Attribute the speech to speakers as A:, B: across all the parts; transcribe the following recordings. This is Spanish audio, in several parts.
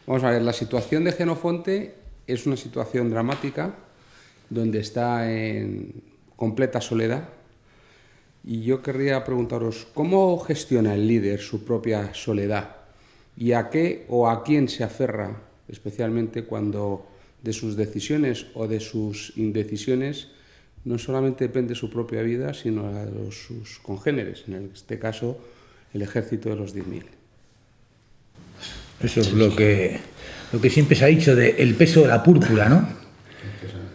A: Vamos a ver, la situación de Jenofonte es una situación dramática donde está en completa soledad. Y yo querría preguntaros, ¿cómo gestiona el líder su propia soledad? ¿Y a qué o a quién se aferra, especialmente cuando de sus decisiones o de sus indecisiones no solamente depende su propia vida, sino la de sus congéneres, en este caso el ejército de los 10.000?
B: Eso es lo que siempre se ha dicho del peso de la púrpura, ¿no?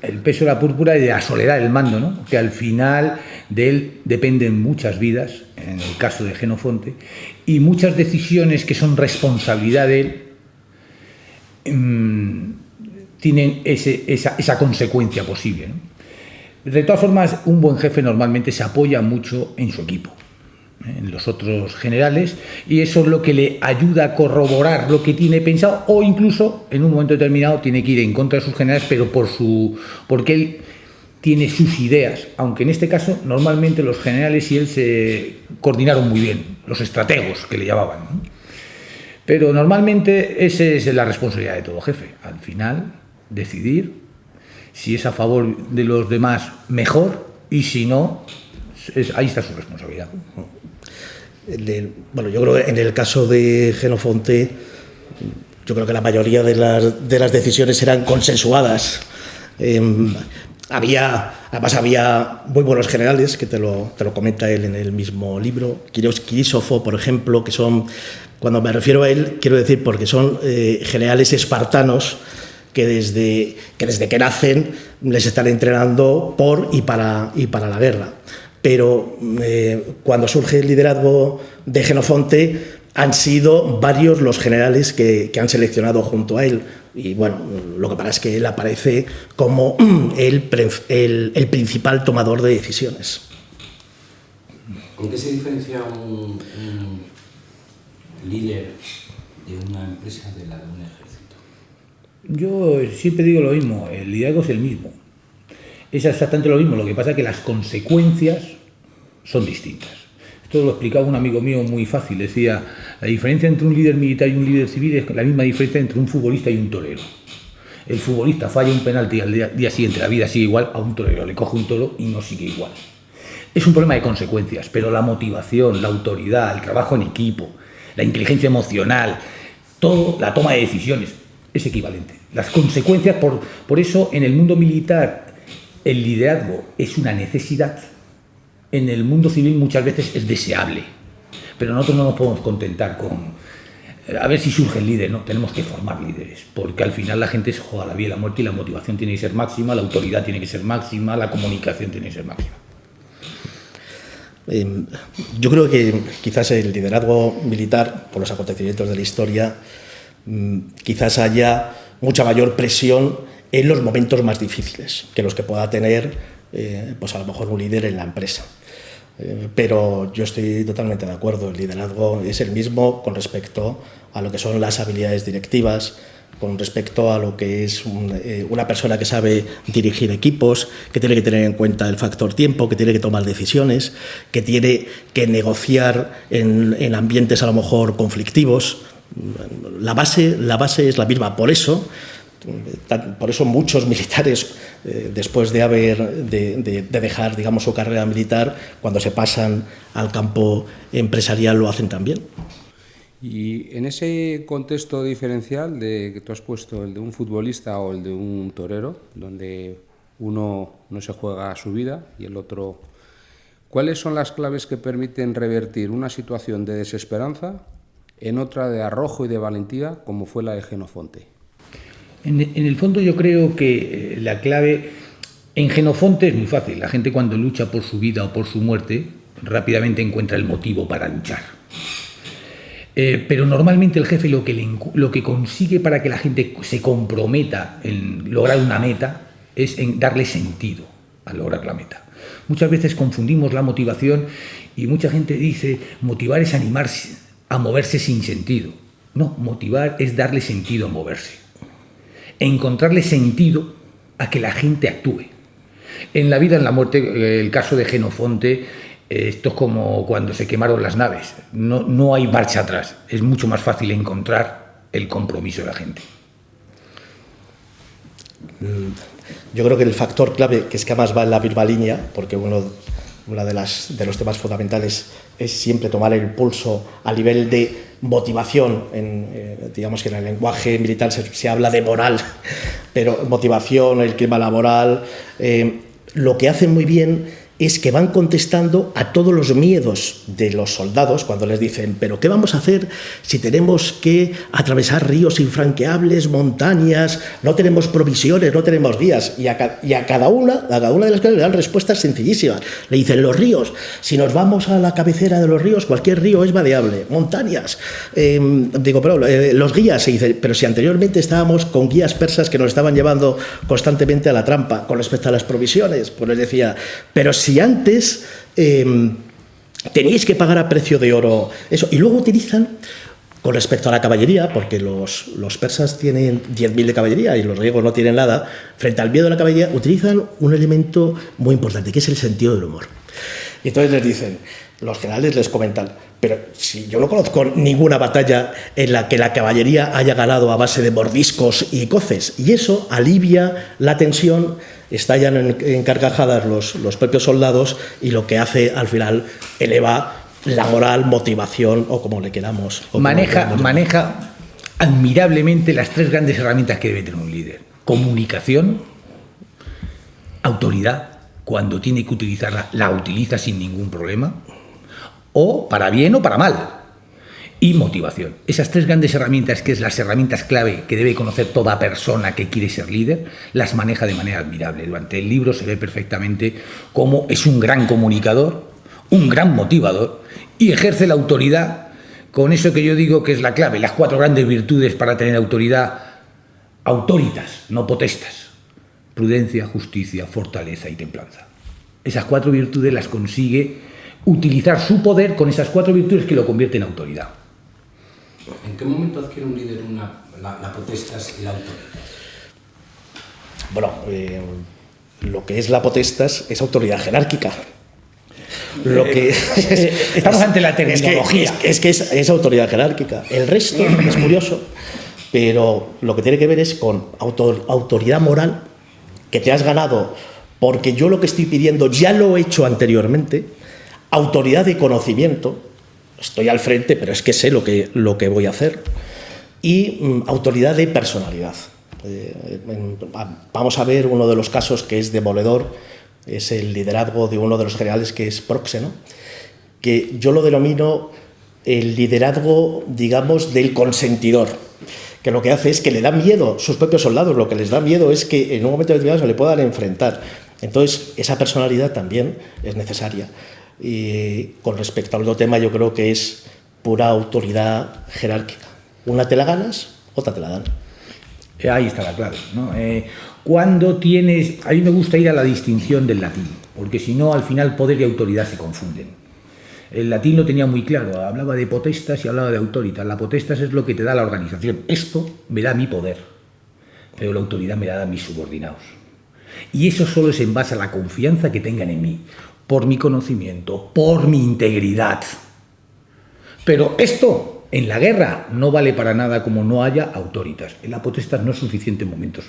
B: El peso de la púrpura y de la soledad del mando, ¿no? Que al final de él dependen muchas vidas, en el caso de Jenofonte, y muchas decisiones que son responsabilidad de él tienen esa consecuencia posible, ¿no? De todas formas, un buen jefe normalmente se apoya mucho en su equipo, en los otros generales, y eso es lo que le ayuda a corroborar lo que tiene pensado, o incluso en un momento determinado tiene que ir en contra de sus generales, pero porque él tiene sus ideas, aunque en este caso normalmente los generales y él se coordinaron muy bien, los estrategos que le llamaban, ¿no? Pero normalmente esa es la responsabilidad de todo jefe, al final decidir si es a favor de los demás mejor, y si no, ahí está su responsabilidad.
C: Bueno, yo creo que en el caso de Jenofonte, yo creo que la mayoría de las decisiones eran consensuadas. Además había muy buenos generales, que te lo comenta él en el mismo libro. Quirísofo, por ejemplo, que son, cuando me refiero a él, quiero decir porque son generales espartanos que desde que nacen les están entrenando por y para la guerra. Pero cuando surge el liderazgo de Jenofonte, han sido varios los generales que han seleccionado junto a él. Y bueno, lo que pasa es que él aparece como el principal tomador de decisiones.
D: ¿Con qué se diferencia un líder de una empresa de la de un ejército?
B: Yo siempre digo lo mismo, el liderazgo es el mismo. Es exactamente lo mismo, lo que pasa es que las consecuencias son distintas. Esto lo explicaba un amigo mío muy fácil, decía, la diferencia entre un líder militar y un líder civil es la misma diferencia entre un futbolista y un torero. El futbolista falla un penalti y al día siguiente la vida sigue igual, a un torero le coge un toro y no sigue igual. Es un problema de consecuencias, pero la motivación, la autoridad, el trabajo en equipo, la inteligencia emocional, todo, la toma de decisiones, es equivalente. Las consecuencias, por eso en el mundo militar el liderazgo es una necesidad. En el mundo civil muchas veces es deseable, pero nosotros no nos podemos contentar con a ver si surge el líder, ¿no? Tenemos que formar líderes, porque al final la gente se juega la vida y la muerte, y la motivación tiene que ser máxima, la autoridad tiene que ser máxima, la comunicación tiene que ser máxima.
C: Yo creo que quizás el liderazgo militar, por los acontecimientos de la historia, quizás haya mucha mayor presión en los momentos más difíciles que los que pueda tener pues a lo mejor un líder en la empresa. Pero yo estoy totalmente de acuerdo, el liderazgo es el mismo con respecto a lo que son las habilidades directivas, con respecto a lo que es una persona que sabe dirigir equipos, que tiene que tener en cuenta el factor tiempo, que tiene que tomar decisiones, que tiene que negociar en ambientes a lo mejor conflictivos. La base es la misma, por eso muchos militares, después de dejar, digamos, su carrera militar, cuando se pasan al campo empresarial lo hacen también.
A: Y en ese contexto diferencial que tú has puesto, el de un futbolista o el de un torero, donde uno no se juega su vida y el otro, ¿cuáles son las claves que permiten revertir una situación de desesperanza en otra de arrojo y de valentía, como fue la de Jenofonte?
B: En el fondo yo creo que la clave en Jenofonte es muy fácil. La gente cuando lucha por su vida o por su muerte rápidamente encuentra el motivo para luchar. Pero normalmente el jefe lo que consigue para que la gente se comprometa en lograr una meta es en darle sentido a lograr la meta. Muchas veces confundimos la motivación y mucha gente dice motivar es animarse a moverse sin sentido. No, motivar es darle sentido a moverse. Encontrarle sentido a que la gente actúe. En la vida, en la muerte, el caso de Jenofonte, esto es como cuando se quemaron las naves. No hay marcha atrás. Es mucho más fácil encontrar el compromiso de la gente.
C: Yo creo que el factor clave, que es que además va en la misma línea, porque uno de los temas fundamentales es siempre tomar el pulso a nivel de motivación. Digamos que en el lenguaje militar se habla de moral, pero motivación, el clima laboral, lo que hacen muy bien es que van contestando a todos los miedos de los soldados cuando les dicen, pero ¿qué vamos a hacer si tenemos que atravesar ríos infranqueables, montañas, no tenemos provisiones, no tenemos guías? Y a cada una de las cosas le dan respuestas sencillísimas. Le dicen, los ríos, si nos vamos a la cabecera de los ríos, cualquier río es vadeable. Montañas, los guías, se dice, pero si anteriormente estábamos con guías persas que nos estaban llevando constantemente a la trampa con respecto a las provisiones, pues les decía, pero si antes teníais que pagar a precio de oro eso, y luego utilizan con respecto a la caballería, porque los persas tienen 10.000 de caballería y los griegos no tienen nada, frente al miedo de la caballería utilizan un elemento muy importante, que es el sentido del humor. Y entonces les dicen, los generales les comentan, pero si yo no conozco ninguna batalla en la que la caballería haya ganado a base de mordiscos y coces, y eso alivia la tensión, estallan en carcajadas los propios soldados, y lo que hace al final eleva la moral, motivación o como le queramos.
B: Maneja admirablemente las tres grandes herramientas que debe tener un líder: comunicación, autoridad, cuando tiene que utilizarla, la utiliza sin ningún problema, o para bien o para mal, y motivación. Esas tres grandes herramientas, que es las herramientas clave que debe conocer toda persona que quiere ser líder, las maneja de manera admirable. Durante el libro se ve perfectamente cómo es un gran comunicador, un gran motivador, y ejerce la autoridad con eso que yo digo que es la clave, las 4 grandes virtudes para tener autoridad: autoritas, no potestas, prudencia, justicia, fortaleza y templanza. Esas 4 virtudes las consigue utilizar su poder con esas 4 virtudes que lo convierten en autoridad.
D: ¿En qué momento adquiere un líder la potestas y la autoridad?
C: Bueno, lo que es la potestas es autoridad jerárquica.
B: Estamos ante la terminología.
C: Es autoridad jerárquica. El resto es curioso, pero lo que tiene que ver es con autoridad moral que te has ganado, porque yo lo que estoy pidiendo ya lo he hecho anteriormente. Autoridad de conocimiento, estoy al frente, pero es que sé lo que voy a hacer. Y autoridad de personalidad. Vamos a ver uno de los casos que es demoledor, es el liderazgo de uno de los generales, que es Próxeno, que yo lo denomino el liderazgo, digamos, del consentidor, que lo que hace es que le da miedo a sus propios soldados, lo que les da miedo es que en un momento determinado se le puedan enfrentar. Entonces, esa personalidad también es necesaria. Y con respecto al otro tema, yo creo que es pura autoridad jerárquica. Una te la ganas, otra te la dan.
B: Ahí está la clave, ¿no? Cuando tienes... A mí me gusta ir a la distinción del latín, porque si no, al final poder y autoridad se confunden. El latín lo tenía muy claro, hablaba de potestas y hablaba de autoritas. La potestas es lo que te da la organización. Esto me da mi poder, pero la autoridad me la da mis subordinados. Y eso solo es en base a la confianza que tengan en mí, por mi conocimiento, por mi integridad. Pero esto, en la guerra, no vale para nada como no haya autoritas. En la potestad no es suficiente en momentos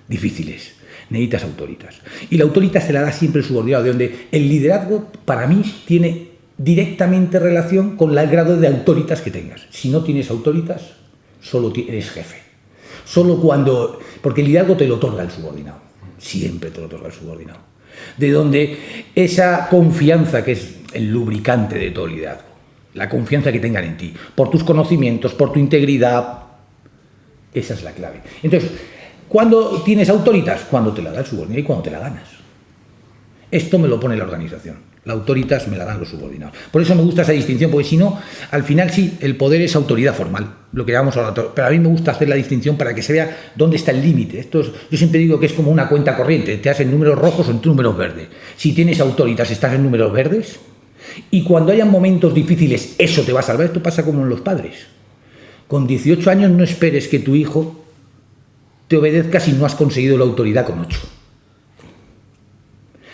B: difíciles. Necesitas autoritas. Y la autoritas se la da siempre el subordinado, de donde el liderazgo, para mí, tiene directamente relación con el grado de autoritas que tengas. Si no tienes autoritas, solo eres jefe. Solo cuando... Porque el liderazgo te lo otorga el subordinado. Siempre te lo otorga el subordinado. De donde esa confianza, que es el lubricante de todo liderazgo, la confianza que tengan en ti, por tus conocimientos, por tu integridad, esa es la clave. Entonces, ¿cuándo tienes autoritas? Cuando te la da el subordinado y cuando te la ganas. Esto me lo pone la organización. La autoritas me la dan los subordinados. Por eso me gusta esa distinción, porque si no, al final sí, el poder es autoridad formal, lo que llamamos ahora. Pero a mí me gusta hacer la distinción para que se vea dónde está el límite. Yo siempre digo que es como una cuenta corriente, te das en números rojos o en números verdes. Si tienes autoritas, estás en números verdes, y cuando hayan momentos difíciles, eso te va a salvar. Esto pasa como en los padres. Con 18 años no esperes que tu hijo te obedezca si no has conseguido la autoridad con 8.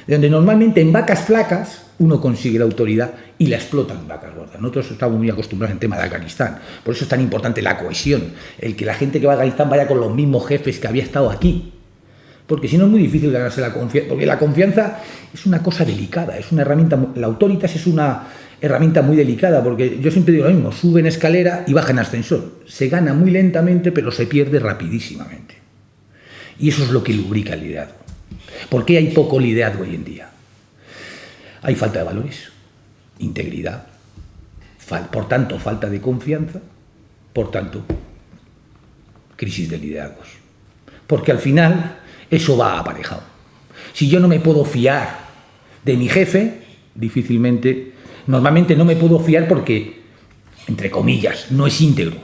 B: donde normalmente en vacas flacas uno consigue la autoridad y la explotan en vacas gordas. Nosotros estamos muy acostumbrados en tema de Afganistán, por eso es tan importante la cohesión, el que la gente que va a Afganistán vaya con los mismos jefes que había estado aquí, porque si no es muy difícil ganarse la confianza, porque la confianza es una cosa delicada, es una herramienta, la autoritas es una herramienta muy delicada, porque yo siempre digo lo mismo, sube en escalera y baja en ascensor, se gana muy lentamente pero se pierde rapidísimamente, y eso es lo que lubrica el liderazgo. ¿Por qué hay poco liderazgo hoy en día? Hay falta de valores, integridad, por tanto falta de confianza, por tanto crisis de liderazgos, porque al final eso va aparejado. Si yo no me puedo fiar de mi jefe, difícilmente, normalmente no me puedo fiar porque, entre comillas, no es íntegro.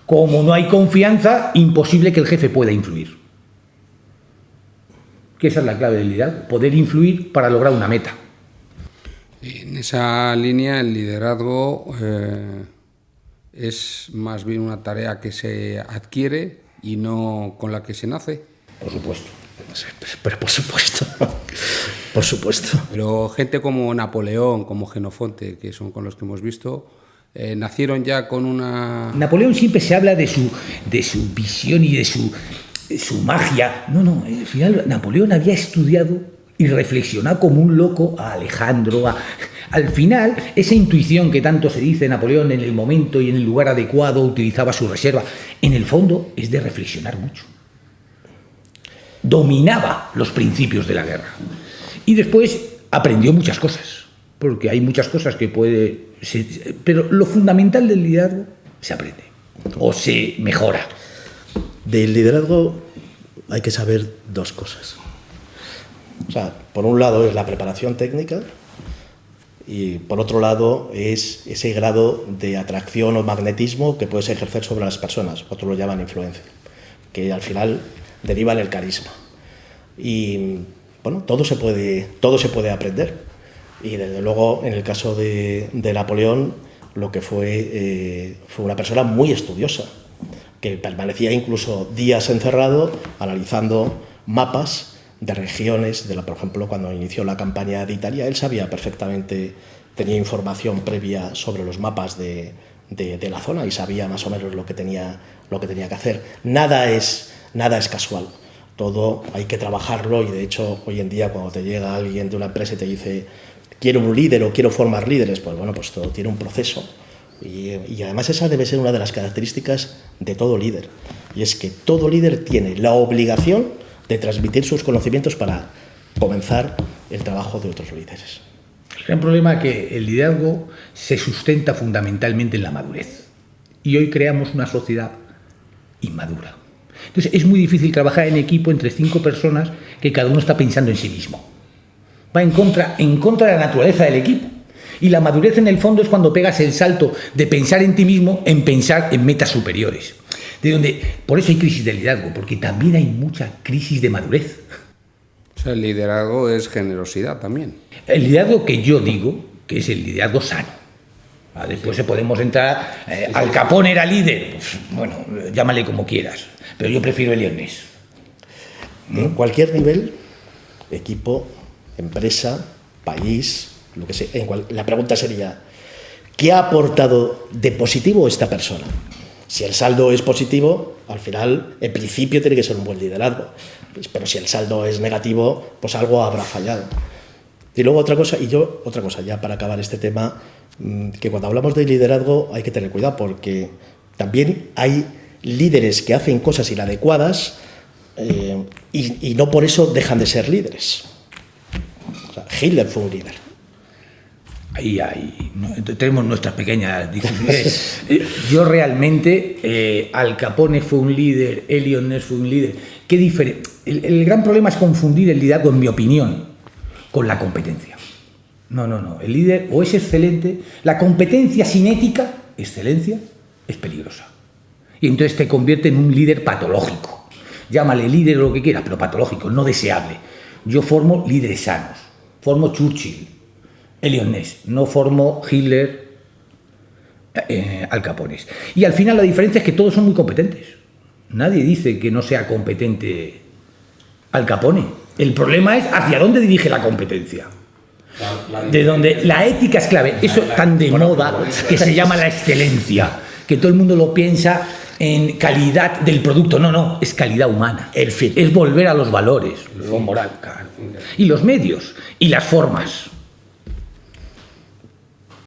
B: Como no hay confianza, imposible que el jefe pueda influir. Que esa es la clave del liderazgo, poder influir para lograr una meta.
A: En esa línea, el liderazgo es más bien una tarea que se adquiere y no con la que se nace.
B: Por supuesto.
C: Pero por supuesto, por supuesto.
A: Pero gente como Napoleón, como Jenofonte, que son con los que hemos visto, nacieron ya con una...
B: Napoleón siempre se habla de su visión y de su magia. No, al final Napoleón había estudiado y reflexionado como un loco a Alejandro. Al final, esa intuición que tanto se dice Napoleón en el momento y en el lugar adecuado, utilizaba su reserva, en el fondo es de reflexionar mucho. Dominaba los principios de la guerra. Y después aprendió muchas cosas, porque hay muchas cosas que pero lo fundamental del liderazgo se aprende o se mejora.
C: Del liderazgo hay que saber dos cosas. O sea, por un lado es la preparación técnica y por otro lado es ese grado de atracción o magnetismo que puedes ejercer sobre las personas. Otros lo llaman influencia, que al final deriva en el carisma. Y bueno, todo se puede aprender. Y desde luego, en el caso de Napoleón, lo que fue una persona muy estudiosa, que permanecía incluso días encerrado analizando mapas de regiones, por ejemplo, cuando inició la campaña de Italia, él sabía perfectamente, tenía información previa sobre los mapas de la zona y sabía más o menos lo que tenía que hacer. Nada es casual, todo hay que trabajarlo y de hecho hoy en día cuando te llega alguien de una empresa y te dice quiero un líder o quiero formar líderes, pues bueno, pues todo tiene un proceso. Y además esa debe ser una de las características de todo líder, y es que todo líder tiene la obligación de transmitir sus conocimientos para comenzar el trabajo de otros líderes.
B: El gran problema es que el liderazgo se sustenta fundamentalmente en la madurez, y hoy creamos una sociedad inmadura. Entonces es muy difícil trabajar en equipo entre 5 personas que cada uno está pensando en sí mismo. Va en contra de la naturaleza del equipo. Y la madurez en el fondo es cuando pegas el salto de pensar en ti mismo en pensar en metas superiores. Por eso hay crisis de liderazgo, porque también hay mucha crisis de madurez.
A: O sea, el liderazgo es generosidad también.
B: El liderazgo que yo digo que es el liderazgo sano. Después podemos entrar... Al Capone era líder. Pues, bueno, llámale como quieras. Pero yo prefiero Elliot Ness.
C: En cualquier nivel, equipo, empresa, país... lo que sea, la pregunta sería, ¿qué ha aportado de positivo esta persona? Si el saldo es positivo, al final, en principio tiene que ser un buen liderazgo. Pero si el saldo es negativo, pues algo habrá fallado. Y luego otra cosa, ya para acabar este tema, que cuando hablamos de liderazgo hay que tener cuidado, porque también hay líderes que hacen cosas inadecuadas y no por eso dejan de ser líderes. O sea, Hitler fue un líder.
B: Ahí tenemos nuestras pequeñas discusiones. Yo realmente, Al Capone fue un líder, Elliot Ness fue un líder. ¿Qué el gran problema es confundir el liderazgo, en mi opinión, con la competencia. No. El líder o es excelente, la competencia sin ética, excelencia, es peligrosa. Y entonces te convierte en un líder patológico. Llámale líder o lo que quieras, pero patológico, no deseable. Yo formo líderes sanos, formo Churchill, Elliot Ness, no formo Hitler, Al Capone. Y al final la diferencia es que todos son muy competentes. Nadie dice que no sea competente Al Capone. El problema es hacia dónde dirige la competencia. De donde la ética es clave. Eso tan de moda que se llama la excelencia. Que todo el mundo lo piensa en calidad del producto. No, es calidad humana.
C: El fin.
B: Es volver a los valores, lo moral, claro. Y los medios, y las formas.